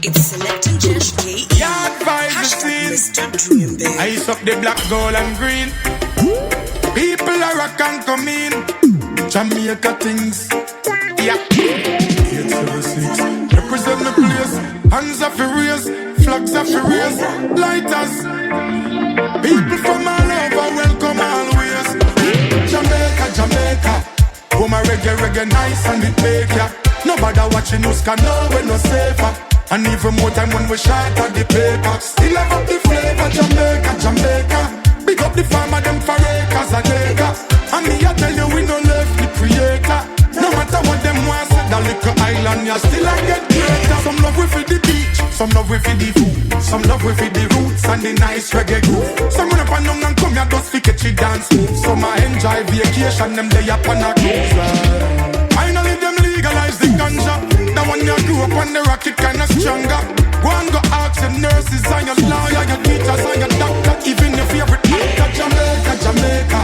It's Selector Njesh KE. Yard vibes Hashtag Mr. Dreambig. Ice up the black, gold and green. People are rock and come in. Jamaica things. Yeah. 876. Represent the place. Hands off the race. Flags off the race. Lighters. People from all over welcome always. Jamaica, Jamaica. Oh my reggae nice and it make ya. Nobody watching us can know we're no safer. And even more time when we shot at the paper. Still have up the flavor, Jamaica, Jamaica. Big up the farmer, them for acres and acres. And me I tell you we no left the creator. No matter what them want, say that little island, you still I get greater. Some love we for the beach, some love we for the food, some love we for the roots and the nice reggae groove. Some run up and down and come here just to catch it dance. Some I enjoy vacation, them day up on a cruise. Finally them legalize the ganja. The one you grew up on the rocket kinda stronger. Go and go ask your nurses and your lawyer, your teachers and your doctor, even your favorite actor. Jamaica, Jamaica.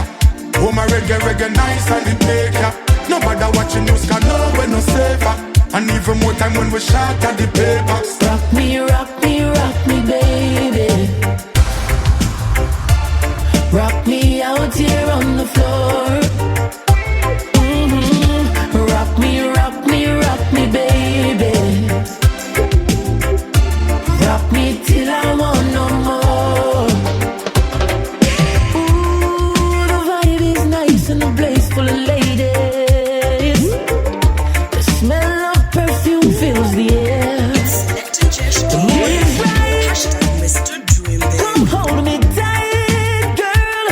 Oh my reggae nice and it make ya. Nobody watching news can know we're no safer. And even more time when we shot at the papers. Rock me, baby. Rock me out here on the floor. Rock me, baby. Rock me till I want no more. Ooh, the vibe is nice and the place full of ladies. The smell of perfume fills the air. Selector Njesh KE. Hashtag Mr. Dreambig. Come hold me tight, girl.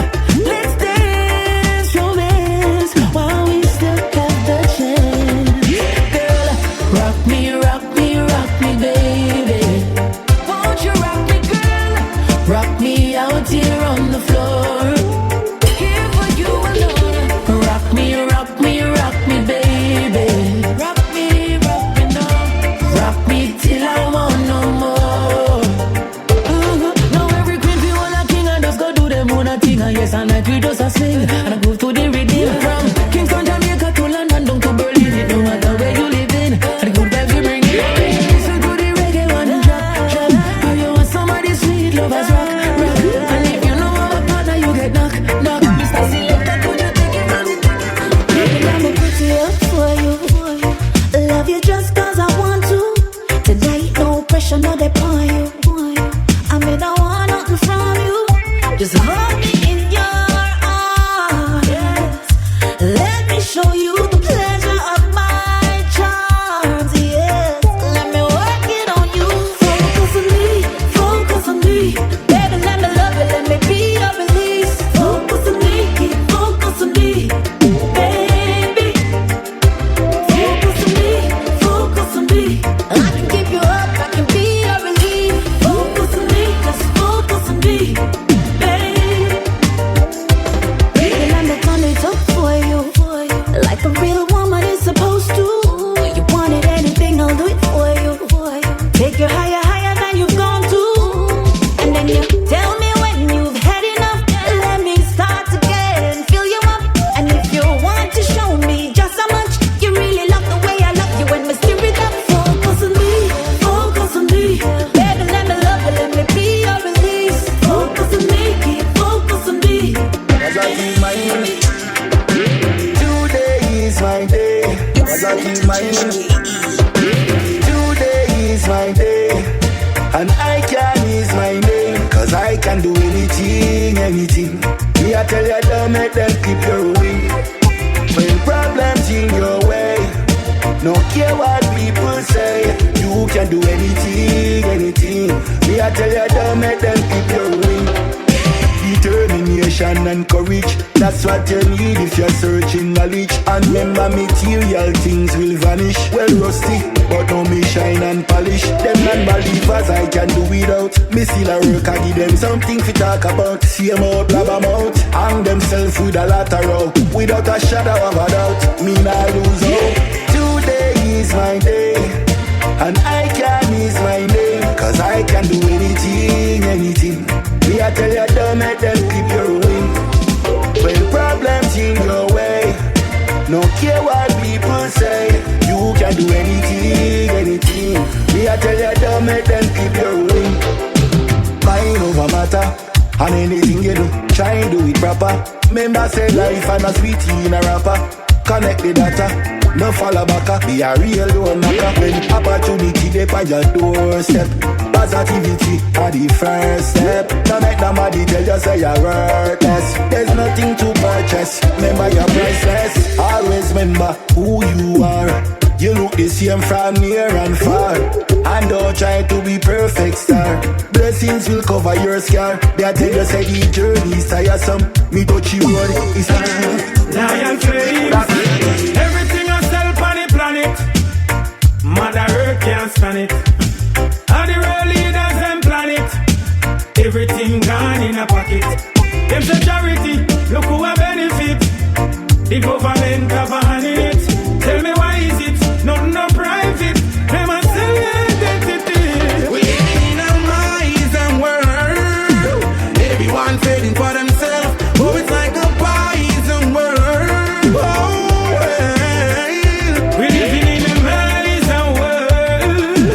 Let's dance romance while we still have the chance. Girl, rock me, baby. Won't you rock me, girl? Rock me out here on the floor. Here for you alone. Rock me, baby. Rock me now. Rock me till I want no more. Now every queen be one a king and just go do them own a thing. And yes, and night we just a sing and I go to the rhythm. From Kingston, Jamaica to London, down to Berlin. It no matter where you live in, and the good vibes we bring in. Listen to the reggae one and drop. How you want somebody sweet lovers rock. And if you know I'm a partner, you get knock. Mr. Selector, could you take it from me? Baby, let me put it up for you. Love you just cause I want to. Today, no pressure, no they on you. I mean, I want nothing from you. Just hold me in your arms. Let me show you the pleasure of my charms. Yes, let me work it on you. Focus on me. Baby, let me love you, let me be your release. Focus on me, focus on me. Baby, focus on me. I can keep you up, I can be your relief. Focus on me, just focus on me. Baby, let me turn it up for you. Like a real woman is supposed to. You wanted anything, I'll do it for you. Take you higher than you've gone to. And then you tell me when you've had enough. Let me start again, fill you up. And if you want to show me just how much you really love the way I love you, and me stir it up. Focus on me. Baby, let me love you, let me be your release. Focus on me. As I keep my today is my day. As I keep my today is my day. And I can is my name. Cause I can do anything. Me I tell you don't make them keep your way. When problems in your way, no care what people say, you can do anything. Me I tell you don't make them keep your way. Determination and courage, that's what you need if you're searching knowledge. And remember, material things will vanish. Well, rusty, but now me shine and polish. Them non-believers I can do without. Me still a work, I give them something to talk about. See them out, blab them out. Hang themselves with a lot of rope. Without a shadow of a doubt, me not lose hope. Today is my day, and I can is my name. Cause I can do anything. Me I tell you don't make them keep your wing. When problems in your way, no care what people say, you can can do anything, anything. Me I tell you, don't make them keep your wing. Mind over matter, and anything you do, try and do it proper. Remember say life and a sweetie in a rapper. Connect the data. No follow back, be a real door knocker. When opportunity they by your doorstep. Positivity are the first step. Don't make nobody tell you say you're worthless. There's nothing to purchase. Remember you're priceless. Always remember who you are. You look the same from near and far. And don't try to be perfect star. Blessings will cover your scar. They tell you say the journey is tiresome. Me touch you road is hard. Lion flames. Everything I sell on the planet. Mother Earth can't stand it. All the real leaders them planet. Everything gone in a pocket. Them say charity, look who a benefit. The government have a hand in it. Tell me why is it not no private? Them a sell identity. We living in a miser world. Everyone fading for themselves. Oh, it's like a poison world. Oh, well. We living in a miser world.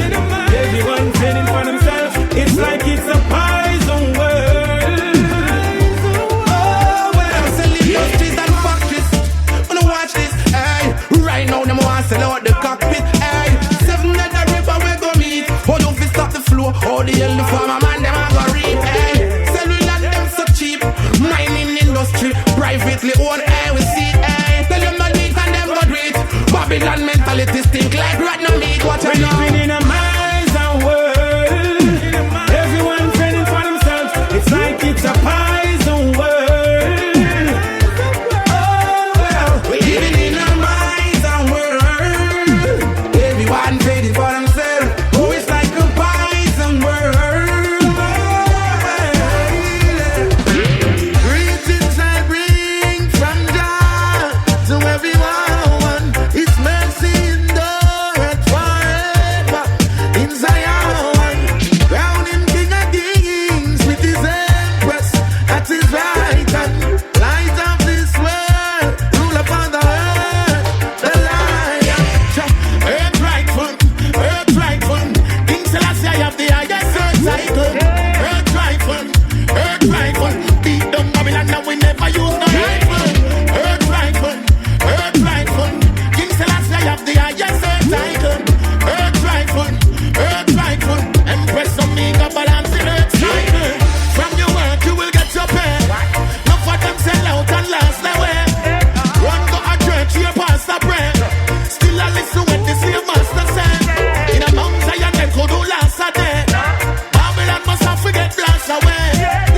Everyone fading for themselves. It's like it's a poison world. Oh, well. I'm selling industries and factories. Wanna watch this? Hey, right now them want to sell out the cockpit. Hey, 7 at the river we go meet. Oh, don't fi stop the flow. Oh, the hell the farmer man them a go reap. Hey, cellular them so cheap. Mining industry privately owned. Hey, we see. Hey, tell them not meat and them go do it. Babylon mentality stink like rat no meat. Watch We're it now. living in a miser world. Everyone fending for themselves. It's like it's a poison world. Oh well. We living in a miser world. Everyone fading for themselves. Oh, it's like a poison world. Greetings I bring from God to everyone. His mercy endureth forever in Zion. Crown him King of Kings with his empress at his right hand. Light of this world, rule upon the earth, the lion. Earth rightful. King Selassie have the highest earth cycle. Earth rightful. Beat down Babylon and we never use no rifle. Earth rightful. King Selassie have the highest earth cycle. Earth rightful. Empress Omega balance in earth cycle. From your work you will get your pay. No for them sell out and last their way. Run go a church, your pastor pray. Still I listen when the slave master said. In a Mount Zion them could do last a day. Babylon must have forget blast away.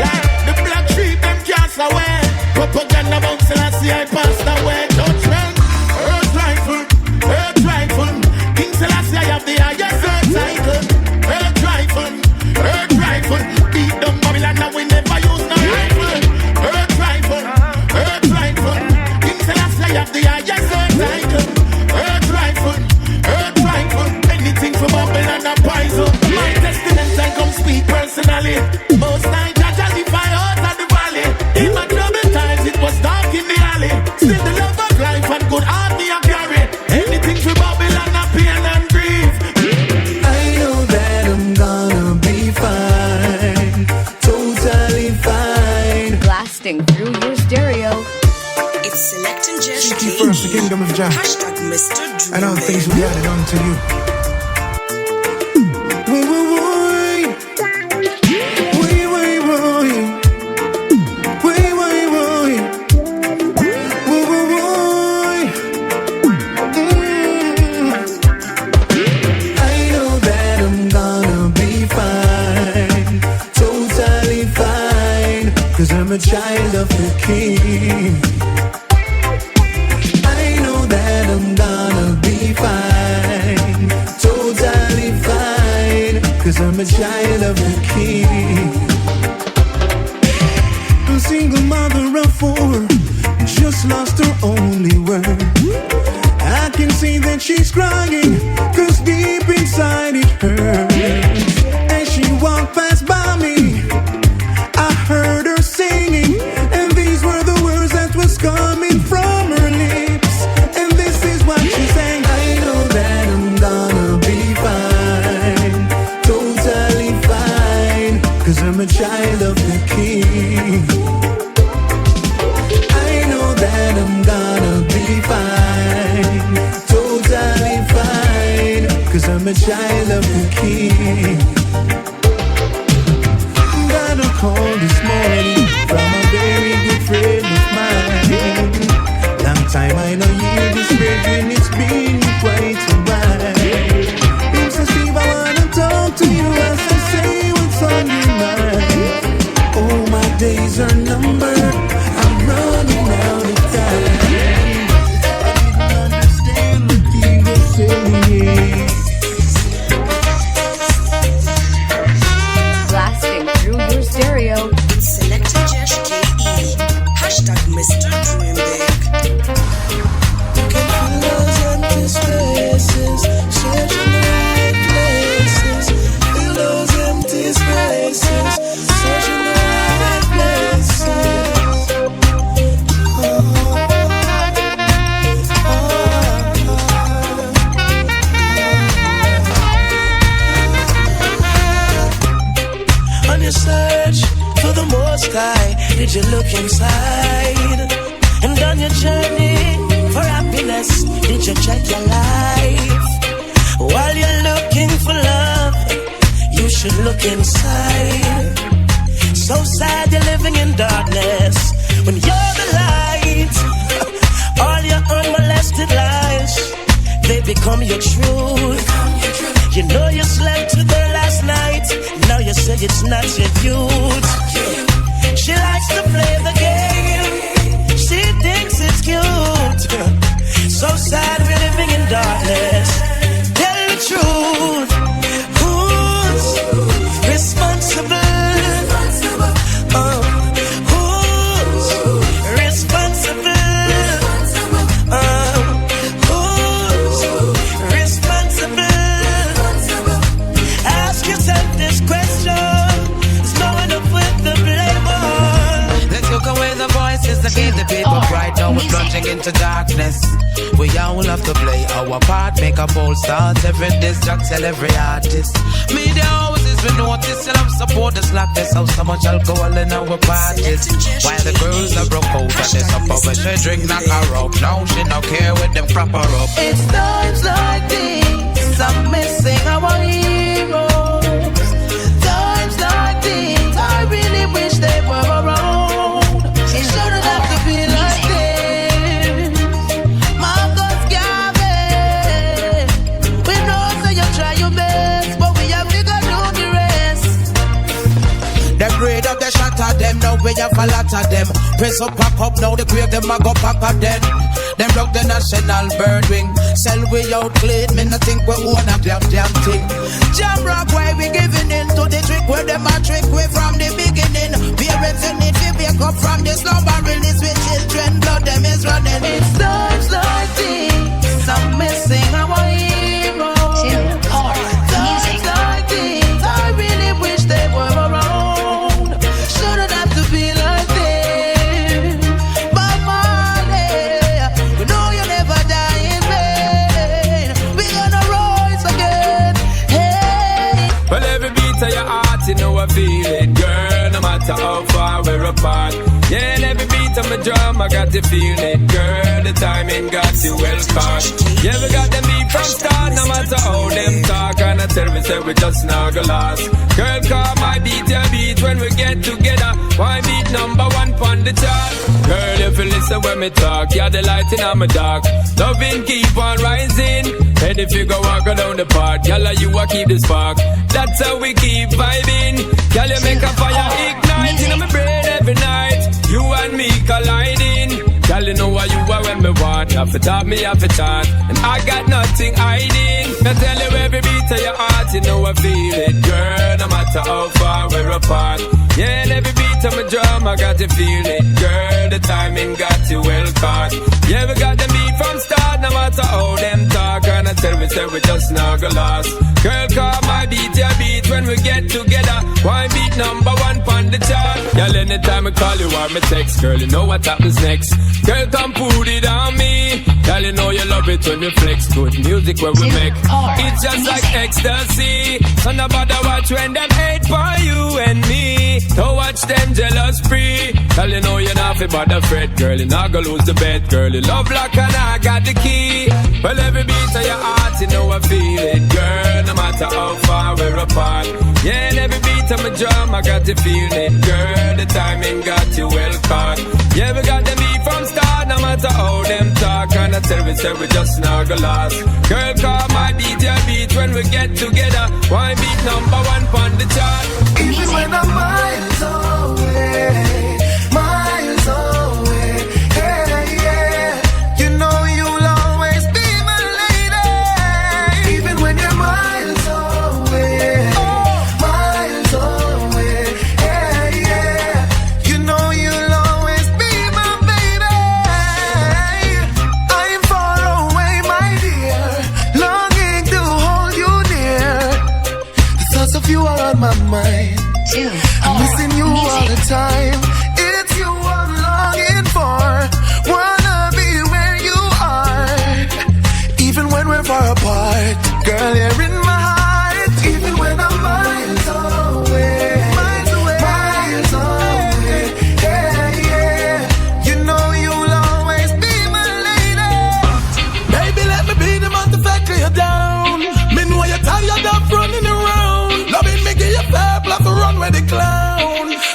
Like the black sheep them cast away. Propaganda about Selassie I passed away. Judgment, earth rightful. King Selassie I have the highest earth cycle. Earth rightful. Beat them Babylon and we never use no rifle. Earth rightful. King Selassie I have the highest earth cycle. Earth rightful. Anything from Babylon and poison. My testament I come speak personally. Most night I justify out of the valley. In my troubled times it was dark in the alley. Still the love of life and good heart me I carry. Anything for Babylon and pain and grief. I know that I'm gonna be fine, totally fine. Blasting through your stereo. It's Selector Njesh. Seek ye first the kingdom of Jah, Hashtag Mr. Dreambig. and all things will be added unto you. I know that I'm gonna be fine, totally fine, 'cause I'm a child of the King. I know that I'm gonna be fine, totally fine, 'cause I'm a child of the King. A single mother of 4 just lost her only word. I can see that she's crying, 'cause deep inside it hurts. As she walked past by me, I heard her singing, and these were the words that was coming from her lips. And this is what she sang. I know that I'm child of the King. Got a call this morning from a very good friend of mine. Long time I know hear this brethren, it's been quite a while. Him says, Steve, I wanna talk to you as I say what's on your mind. Oh, my days are numbered, I'm running out of time. I didn't understand what he was saying. Blasting through your stereo. Selector Njesh KE. Hashtag Mr. Dreambig. You can fill those empty spaces, search in the right places. Fill those empty spaces, search in the right places. On your search for the Most High, did you look inside? And on your journey for happiness, did you check your life? While you're looking for love, you should look inside. So sad you're living in darkness when you're the light. All your unmolested lies, they become your truth. You know you slept with her last night, now you say it's not your youth. She likes to play the game, she thinks it's cute. So sad we're living in darkness. Tell the truth, who's responsible? Who's responsible? Who's responsible? Ask yourself this question. There's no one up with the blame on. Let's look away the voices that give the people right now. We're plunging into darkness. We all have to play our part, make a bold start. Every disc track, tell every artist. Media houses, we notice, and have support the slackness. How so much alcohol in our parties. While the girls are broke out and they supper when she drink, knock her up. Now she no care with them crap her up. It's times like these I'm missing our heroes. Times like these I really wish they were around. It shouldn't have to be like this. Marcus Garvey, we know say you try your best, but we have to go do the rest. Them grade up, they shatter them. Now we have a lot of them. Press up, pack up, now the grave them a go pack up them. Them rock the national bird wing. Sell we out clean, me not think we own a damn thing. Jam rock, why we giving in to the trick where them a trick we from the beginning. Parents you need to wake up from the slumber, release with children, blood them is running. It's times like these I'm missing our heroes. Times like these I really wish they were around. Shouldn't have to be like this. But money, we know you never die in vain. We gonna rise again. Hey. Well, every beat of your heart, you know I feel it, girl. No matter how far we're apart. Yeah, and every beat of my drum, I got to feel it, girl. The timing got you well caught. Yeah, we got them beat from start, no matter how them talk. And I tell me, say we just not gonna last. Girl, call my beat your beat when we get together. Why beat number one on the chart? Girl, if you listen when me talk, you're the light in my dark. Loving keep on rising. And if you go walk down the path, y'all you a keep the spark. That's how we keep vibing. Y'all you make a fire ignite in my brain every night. You and me colliding. Y'all you know what you are when me want. Have to talk me, have to chant. And I got nothing hiding. I tell you every beat of your heart, you know I feel it, girl. No matter how far we're apart. Yeah, and every beat of my drum, I got to feel it, girl. The timing got you well caught. Yeah, we got the beat from start, no matter how them talk. And I tell me, say we just not gonna last. Girl, call my beat your beat when when we get together. Why beat number one on the chart? Girl, anytime I call you or me text, girl, you know what happens next. Girl, come put it on me. Girl, you know you love it when you flex. Good music when we make. It's just like ecstasy. So nobody watch when them hate for you and me. Don't watch them jealous free. Girl, you know you're not fit but the fret. Girl, you're not gonna lose the bet. Girl, you love like and I got the key. Well, every beat of your heart, you know I feel it. Girl, no matter how far we're apart. Yeah, and every beat of my drum, I got to feel it. Girl, the timing got you well caught. Yeah, we got the beat from start. No matter how them talk. And I tell we say we just not gonna last. Girl, call my beat your beat when we get together. Why beat number one on the chart? Even when I'm miles away, miles away, yeah, yeah. You know you'll always be my lady. Even when you're miles away, miles away, yeah, yeah. You know you'll always be my baby. I'm far away, my dear, longing to hold you near. The thoughts of you are on my mind. I'm missing you all the time. It's you I'm longing for. Wanna be where you are. Even when we're far apart, girl, you're in my heart. Even when I'm miles away, miles away, miles away. Yeah, yeah. You know you'll always be my lady. Baby, let me be the man to factor you down. Me know you're tired of running around. Loving me give you fair plus to run with the clown.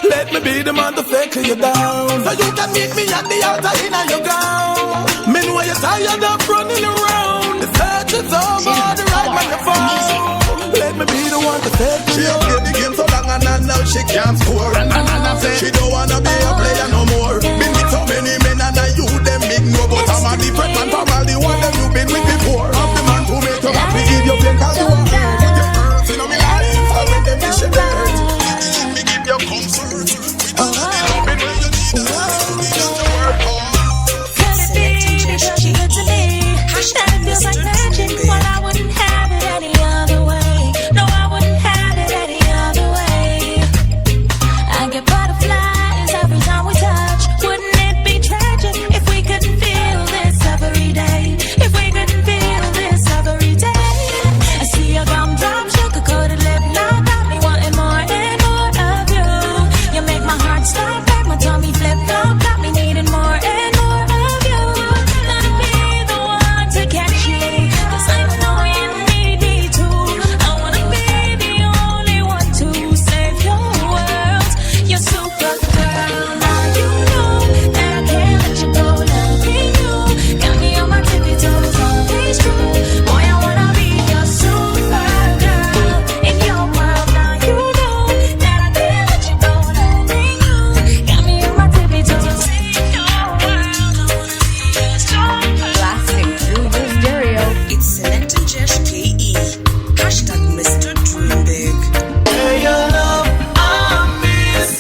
Let me be the man to factor you down. So you can meet me at the altar in your gown. Me know you're tired of running around. The search is over, the right man you found. Let me be the one to factor you. She played the game so long and now she can't score. And she don't wanna be a player no more. Been with so many men and I you them ignore. But I'm a different man from all the one that you've been with before. I'm the man to make you happy, give you pain cause you are hurt. With your hurts in my life, I let them miss your dirt. Me give you comfort. We don't have the loving when you need us. We just to work hard. Can it be because you're good to me? That it feels like magic. Well, I wouldn't have it any other way. No, I wouldn't have it any other way. I get butterflies every time we touch. Wouldn't it be tragic if we couldn't feel this every day? If we couldn't feel this every day? I see your gumdrop, sugar-coated lip lock, got me wanting more and more of you. You make my heart stop, make my tummy flip-flop, got me needing more and more of you. Let me be the one to catch you, 'cause I know you need me too. I wanna be the only one to save your world. You're super girl, now you know that I can't let you go. Loving you got me on my tippy toes, always true. Boy, I wanna be your super girl in your world. Now you know that I can't let you go. Loving you got me on my tippy toes, in your world. I wanna be your super Classic through your stereo. It's Selector Njesh KE. Hashtag Mr. Dreambig. Girl, your love I miss.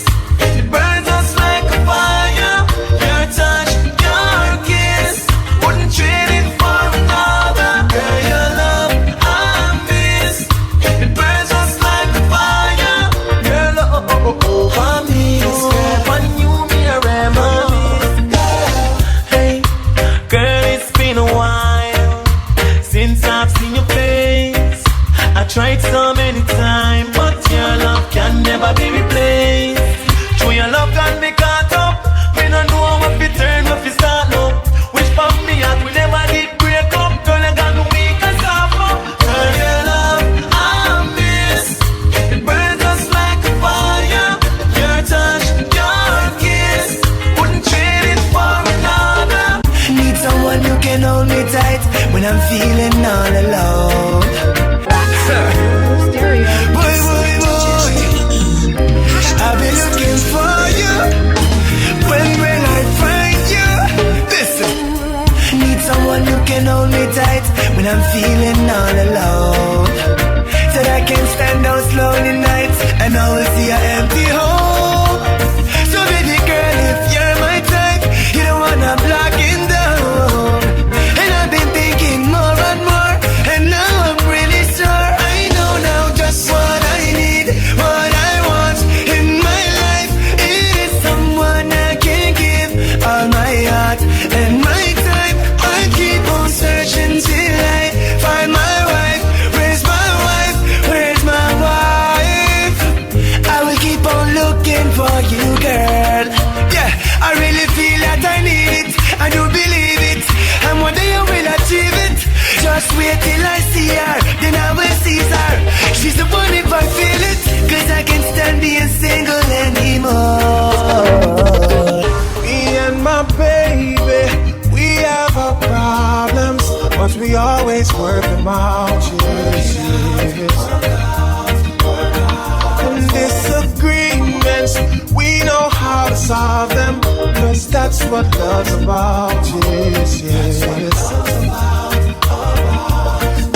It burns us like a fire. Your touch, your kiss, wouldn't trade it for another. Girl, your love I miss. It burns us like a fire. Your love I miss. When you me a reminisce. Hey, girl, it's been a while since I've seen your face. I tried so many times, but your love can never be replaced. True, your love can be caught up. We don't know what we turn, what we start up. Which from me out, we never did break up. Girl, you got me weak and soft up. Girl, your love I miss. It burns us like a fire. Your touch, your kiss, wouldn't trade it for another. Need someone who can hold me tight when I'm feeling all alone. Stereo. Boy, boy, boy, I've been looking for you. When will I find you? Listen, need someone who can hold me tight when I'm feeling all alone. So that I can stand those lonely nights and always see an empty home. So baby girl, if you're my type, you don't wanna block it down. And I've been thinking more and more, and now I'm really sure I know now just what I need. I really feel that I need it. I do believe it. And one day I will achieve it. Just wait till I see her, then I will seize her. She's the one if I feel it, cause I can't stand being single anymore. Me and my baby, we have our problems, but we always work them out, yes, yes. And disagreements, we know how to solve them, cause that's what love's about, yes, yes.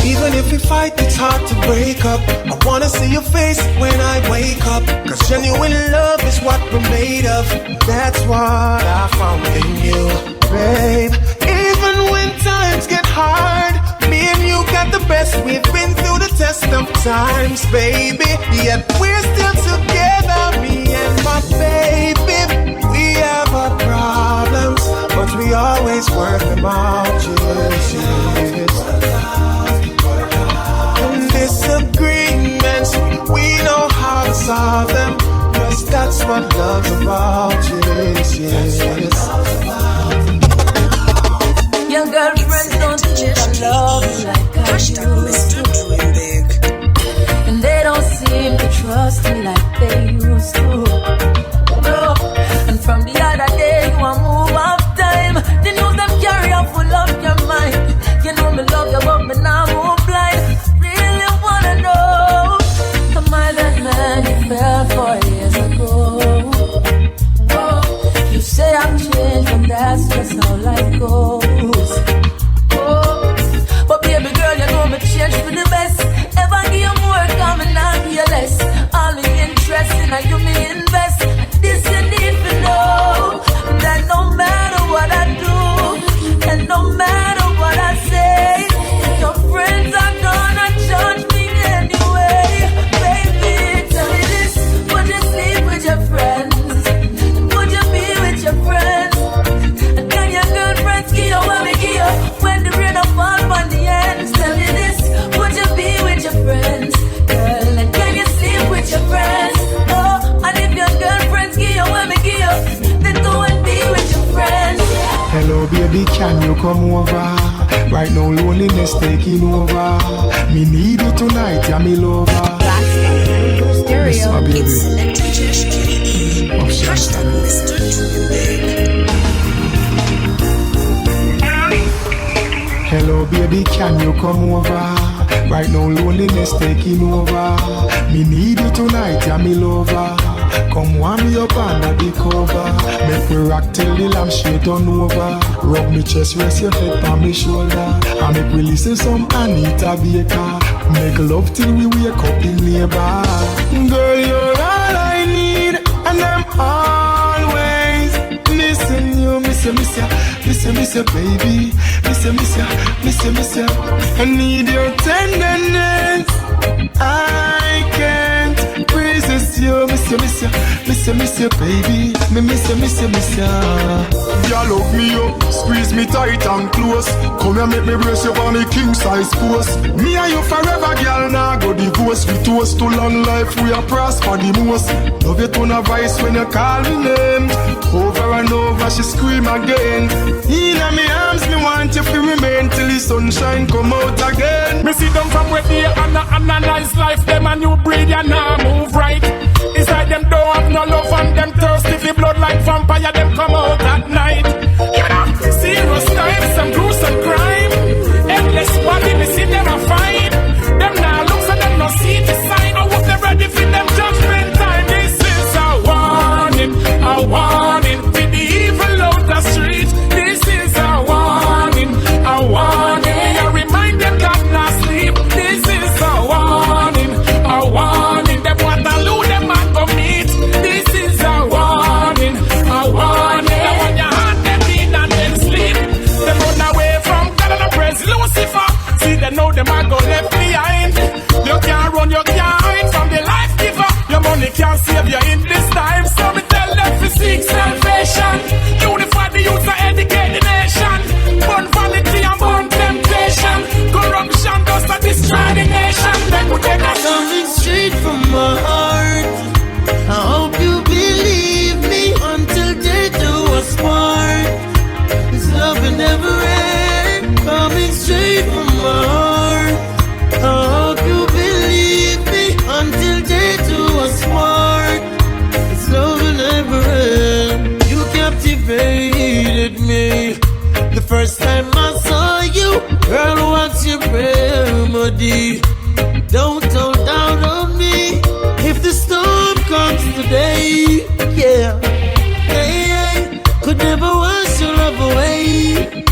Even if we fight, it's hard to break up. I wanna see your face when I wake up, cause genuine love is what we're made of. That's what I found in you, babe. Even when times get hard, me and you got the best. We've been through the test of times, baby, yet we're still together. Me and my baby, we have our problems, but we always work them out, yes, yes. Disagreements, we know how to solve them, cause that's what love's about, yes, yes. Your girlfriends don't treat love like I Mr. Dreambig. and they don't seem to trust me like they used to. No. And from the other day, you a move off time. The news them carry up full of your mind. You know me love you, but me now move blind. Really wanna know, am I that man you fell 4 years ago? Oh, you say I'm changed, but that's just how life goes. Oh, but baby girl, you know me change for the best. Ever give you more, come and not give you less. All the interest in you me invest. This you need to know, that no matter what I do, and no matter what I say, your friends are gonna judge me anyway. Baby, tell me this, would you sleep with your friends? Would you be with your friends? And can your girlfriends give you what we give you when the rain falls on the ends? Tell me this, would you be with your friends? Girl, and can you sleep with your friends? Oh, and if your girlfriends give you what we give you, then go and be with your friends. Hello baby, can you come over? Right now loneliness taking over. Me need you tonight, yeah me lover. Yes, my baby. It's Selector Njesh KE. Hashtag Mr. Dreambig. Hello baby, can you come over? Right now loneliness taking over. Me need you tonight, yeah me lover. Come warm me up under the cover. Make me rock till the lampshade turn over. Rub me chest, rest your head on me shoulder. And make we listen some Anita Baker. Make love till we wake up in labor. Girl, you're all I need, and I'm always missing you. Miss you, baby. Miss you. I need your tenderness. I can't resist you. Miss you, baby. Miss you. You love me up, squeeze me tight and close. Come here, make me brace you for me king size post. Me and you forever, girl. Now go divorce. We toast to long life, we are prosper the most. Love you tone of voice when you call me name. Over and over, she scream again. In my arms, me want you to remain till the sunshine come out again. Me see them from where they analyze life. Them a new breed, you now move right. It's like them don't have no love and them thirsty. The blood like vampire, them come out at night. You know, serious times, some gruesome crime. Endless body, me see them a fight. Them now look so them no see the sign. I hope they're ready for them judgment time. This is a warning to the evil out the street. This is a warning. I remind them that not sleep. This is a warning. Them Waterloo, them a go meet. This is a warning. Them on your hand, them need and them sleep. Them run away from God and praise Lucifer. See, they know them a go left behind. You can't run, you can't hide from the life giver. Your money can't save you in this time. So me tell them to seek salvation. Unify the youth and educate the nation. Burn vanity and burn temptation. Corruption does not destroy the nation. Then we take a Coming straight from my heart. I hope you believe me until they do us today. Yeah. Hey, could never wash your love away.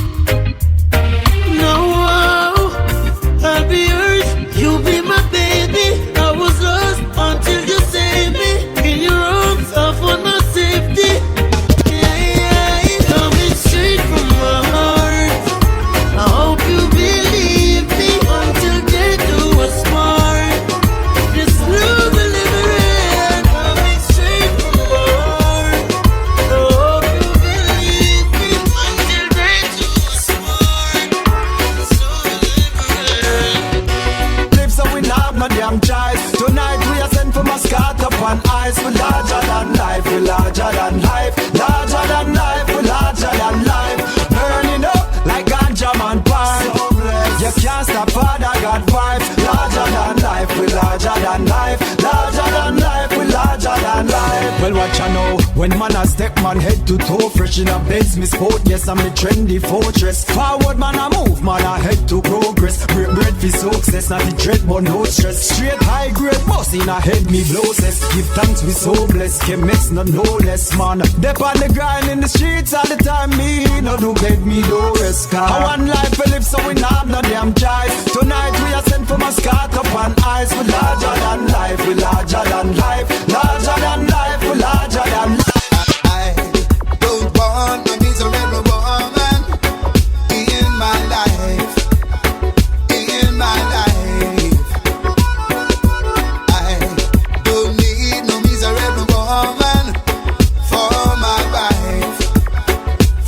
No, I'll be yours. You be my baby. I was lost until you saved me. In your arms, I found my safety. Yeah, coming straight from my heart. I hope you believe me until they do us part. This love will never end. Coming straight from my heart. I hope you believe me until they do us part. This love will never end. Live so we not have no damn choice. Tonight we are sent for mascot upon ice. We larger than life, we larger than life. Larger than life, we larger than life. Burning up like ganja man pipe. You can't stop Father God vibes. Larger than life, we larger than life. Larger than life, we larger than life. Well, watch I know when man a step man head to toe. Fresh in a beds, me sport, yes I'm the trendy fortress. Forward man a move, man a head to progress. Break bread for success, not the dread but no stress. Straight high grade boss in a head me blosses. Give thanks we so blessed, can mix no less man. Dep on the grind in the streets all the time. Me no do beg me do rest. I want life we live so we not have no damn choice. Tonight we are sent for mascot upon ice. We larger than life, we larger than life. Larger than life, we larger than life. I don't want a miserable woman in my life. In my life, I don't need no miserable woman for my wife.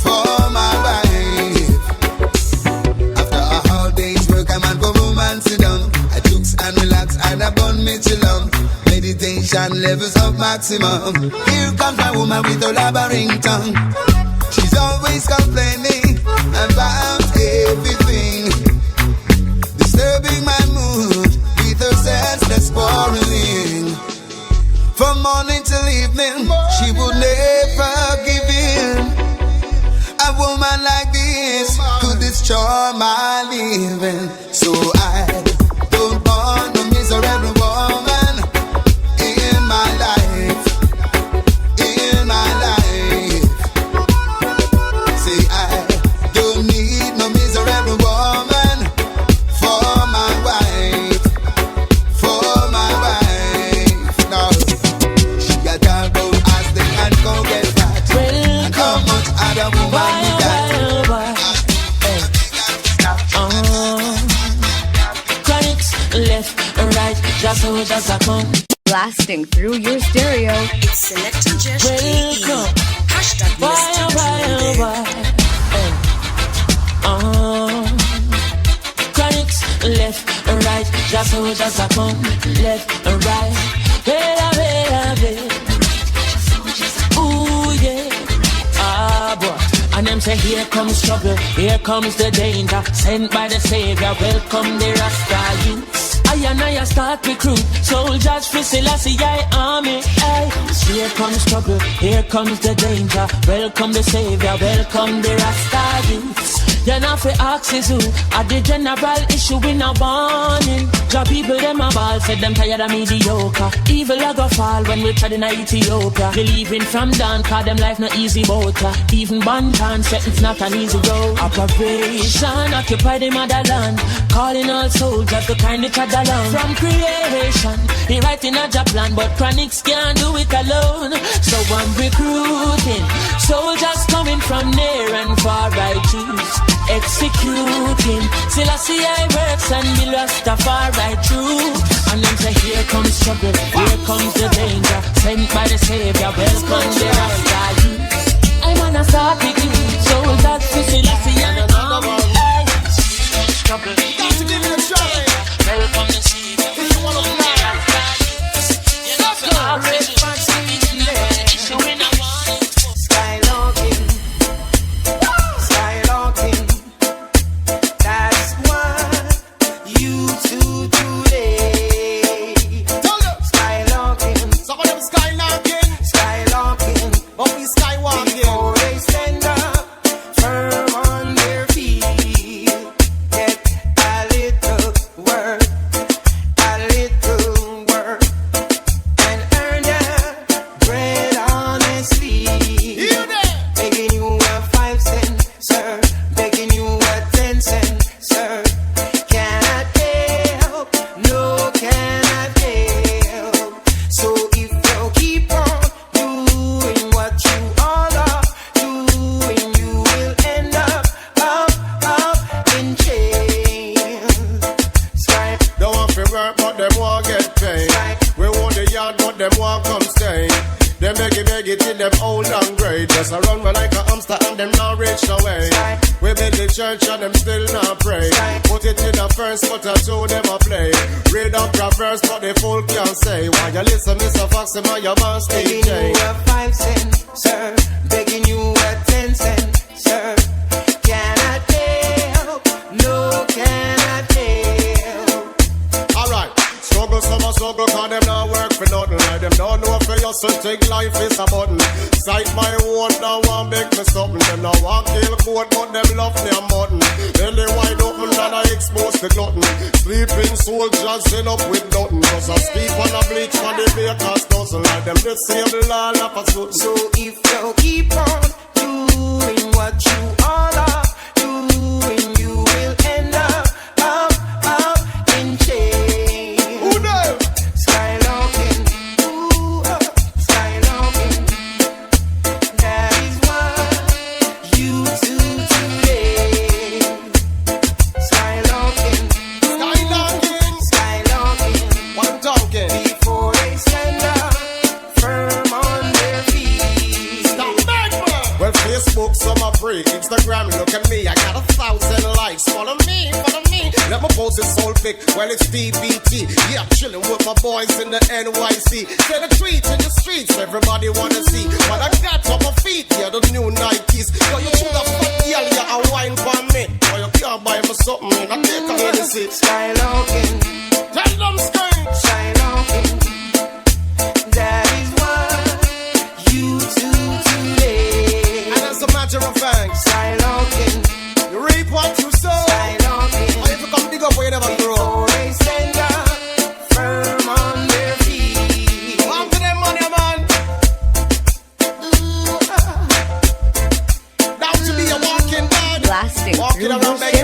For my wife. After a hard day's work, I'm on for woman sit down. I jukes and relax and I burn me chill on. Meditation levels of maximum. Here comes my woman with a labyrinth tongue. She's always complaining about everything, disturbing my mood with her senseless quarreling. From morning till evening, she would never give in. A woman like this could destroy my living. So I don't want a miserable woman in my life. In my life. Say I don't need no miserable woman for my wife. For my wife. No. She got to go as they can go get fat. And how much other woman we got. Chronixx, left and right, just so just a come. Blasting through your stereo. It's Selector Njesh KE. Hashtag Mr. Dreambig. Chronixx, left and right, just so just a come. Left and right, hey, ooh yeah, ah boy. And them say here comes trouble, here comes the danger. Sent by the Savior, welcome the Rasta youths. I and I start recruit soldiers for Selassie army. Here comes trouble, here comes the danger. Welcome the Savior, welcome the Rasta youths. You're not for axes who are the general issue in a warning. Job people them a ball, said them tired of mediocre. Evil a go fall when we tried in Ethiopia. Believing from down, cause them life not easy boater. Even Bantan said it's not an easy road. Operation occupy the motherland, calling all soldiers to kind each other along. From creation, he writing a job plan, but Chronixx can't do it alone. So I'm recruiting soldiers coming from near and far. I choose executing Selassie I works and the Rastafari true. And them say here comes trouble, here comes the danger. Sent by the Savior, welcome the Rasta youth. I wanna start with you, soldiers for Selassie and another one. Trouble, got to give it a try. Welcome the Savior, welcome the Rasta youth. You know for all the issue in a one. Skylocking, skylocking. That's what you do today. hard, but them won't come stay. Them beg it till them old and grey. Just a run like a hamster and them not reach no way. We build the church and them still not pray. Put it in a first, but a two them a play. Read up your verse, but the fool can't say. Why you listen, Mr. Foxy, man, your man DJ. Begging you a 5 cent, sir. Begging you a 10 cent, sir. Cannot help, no cannot help. Alright, struggle, summer struggle, cause them not work for nothing. Like them don't know for you, so take life is a button. Sight my own, now one beg me something. Them now want kill goat, but them love their mutton. Belly wide open and I expose the glutton. Sleeping soldiers end up with nothing. Cause I sleep on a bleach for the bakers dozen. Like them disable all of a sudden. So if you keep on doing what you all are doing, you will end up in chains. Who knows? Skylocking, ooh, skylocking. That is what you do today. Skylocking, skylocking. One talking. Before they stand up firm on their feet. Stop back, man. Well, Facebook, summer free. Instagram, look at me. I got 1,000 likes. Follow me, follow me. Let me post it soul pic. Well, it's DBT. Yeah, I'm chilling with my boys in the NYC. Set a treat in the streets. Everybody wanna see what I got on my feet. Yeah, the new Nikes. Yo, you should have fucked yeah, a wine for me. Or you can't buy me something. I take a Hennessy. Skylocking, Tell them sky. skylocking. That is what you do today. And as a matter of fact, Skylocking, you reap what you sow. skylocking. Or if you come dig up where you never grow. Before they stand up firm on their feet. Come to them money, man. Down to be a walking dead. Blasting Walking through around your begging